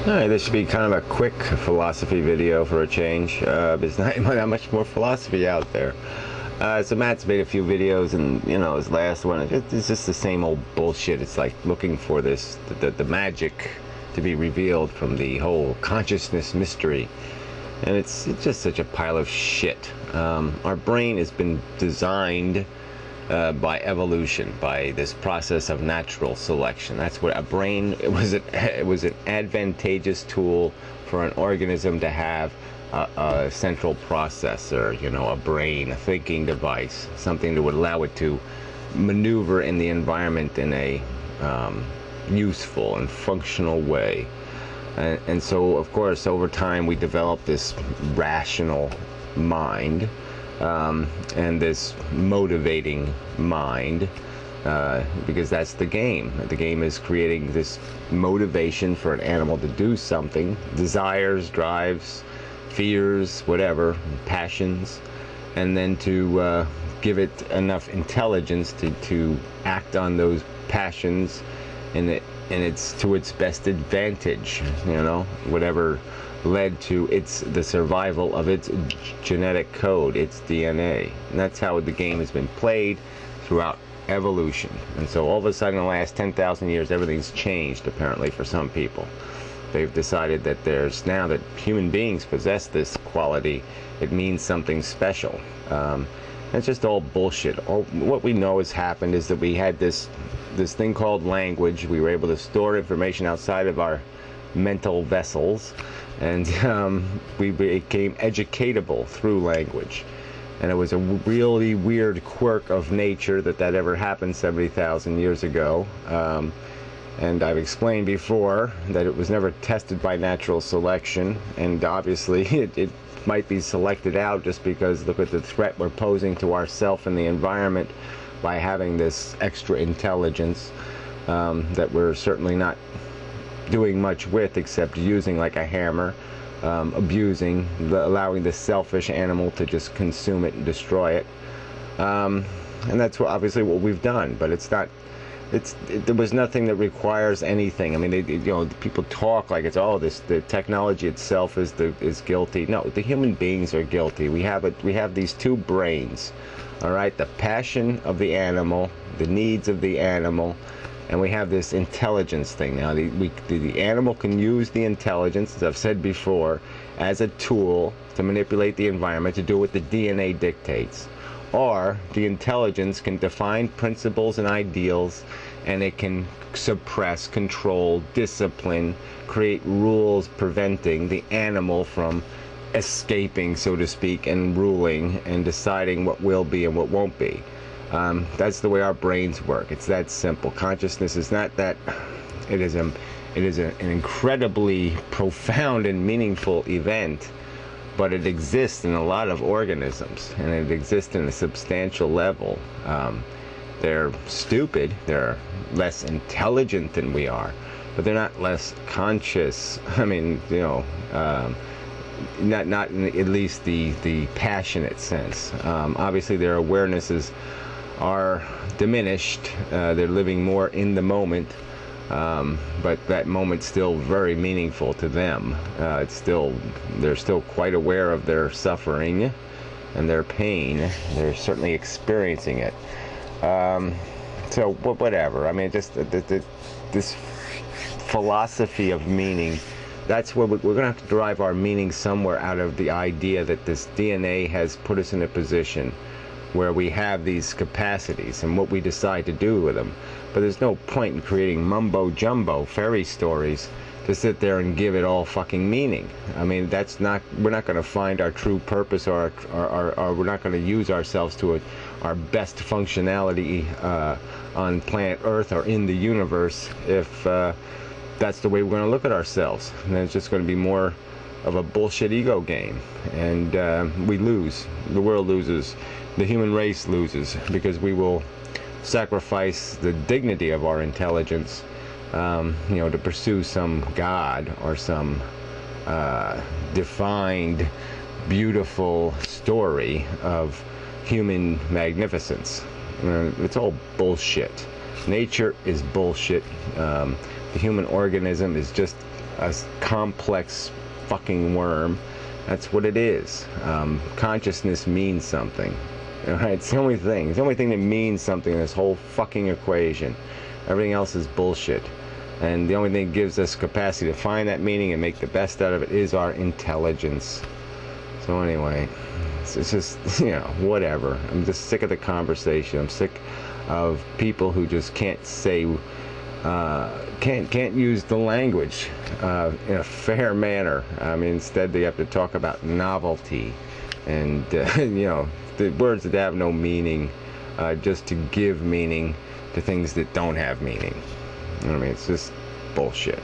Alright, this should be kind of a quick philosophy video for a change. There's not much more philosophy out there. So Matt's made a few videos, and his last one, it's just the same old bullshit. It's like looking for the magic to be revealed from the whole consciousness mystery. And it's just such a pile of shit. Our brain has been designed by evolution, by this process of natural selection. That's what a brain, it was an advantageous tool for an organism to have a central processor, a brain, a thinking device, something that would allow it to maneuver in the environment in a useful and functional way. And so, of course, over time we developed this rational mind, and this motivating mind, because that's the game. The game is creating this motivation for an animal to do something, desires, drives, fears, whatever, passions, and then to give it enough intelligence to act on those passions, and it's to its best advantage, whatever led to the survival of its genetic code, its DNA. And that's how the game has been played throughout evolution. And so all of a sudden, in the last 10,000 years, everything's changed, apparently, for some people. They've decided that now that human beings possess this quality, it means something special. It's just all bullshit. What we know has happened is that we had this thing called language. We were able to store information outside of our mental vessels, and we became educatable through language. And it was a really weird quirk of nature that ever happened 70,000 years ago. And I've explained before that it was never tested by natural selection, and obviously it might be selected out just because look at the threat we're posing to ourselves and the environment by having this extra intelligence that we're certainly not doing much with except using like a hammer, abusing, allowing the selfish animal to just consume it and destroy it. And that's obviously what we've done, but there was nothing that requires anything. I mean, people talk like it's the technology itself is guilty. No, the human beings are guilty. We have these two brains, all right? The passion of the animal, the needs of the animal, and we have this intelligence thing now. The animal can use the intelligence, as I've said before, as a tool to manipulate the environment, to do what the DNA dictates. Or the intelligence can define principles and ideals, and it can suppress, control, discipline, create rules preventing the animal from escaping, so to speak, and ruling and deciding what will be and what won't be. That's the way our brains work. It's that simple. Consciousness is not that. It is an incredibly profound and meaningful event, but it exists in a lot of organisms, and it exists in a substantial level. They're stupid. They're less intelligent than we are, but they're not less conscious. I mean, not in at least the passionate sense. Obviously, their awarenesses are diminished. They're living more in the moment, but that moment's still very meaningful to them. They're still quite aware of their suffering and their pain. They're certainly experiencing it. So whatever. I mean, just this philosophy of meaning. That's where we're going to have to derive our meaning somewhere out of the idea that this DNA has put us in a position where we have these capacities and what we decide to do with them. But there's no point in creating mumbo-jumbo fairy stories to sit there and give it all fucking meaning. I mean, we're not going to find our true purpose, or we're not going to use ourselves to our best functionality on planet Earth or in the universe if that's the way we're going to look at ourselves. And then it's just going to be more of a bullshit ego game, and we lose. The world loses. The human race loses, because we will sacrifice the dignity of our intelligence, to pursue some god or some defined, beautiful story of human magnificence. It's all bullshit. Nature is bullshit. The human organism is just a complex fucking worm. That's what it is. Consciousness means something. Alright, it's the only thing. It's the only thing that means something in this whole fucking equation. Everything else is bullshit. And the only thing that gives us capacity to find that meaning and make the best out of it is our intelligence. So anyway, it's just, whatever. I'm just sick of the conversation. I'm sick of people who just can't say, can't use the language in a fair manner. I mean, instead they have to talk about novelty and, the words that have no meaning, just to give meaning to things that don't have meaning. I mean, it's just bullshit.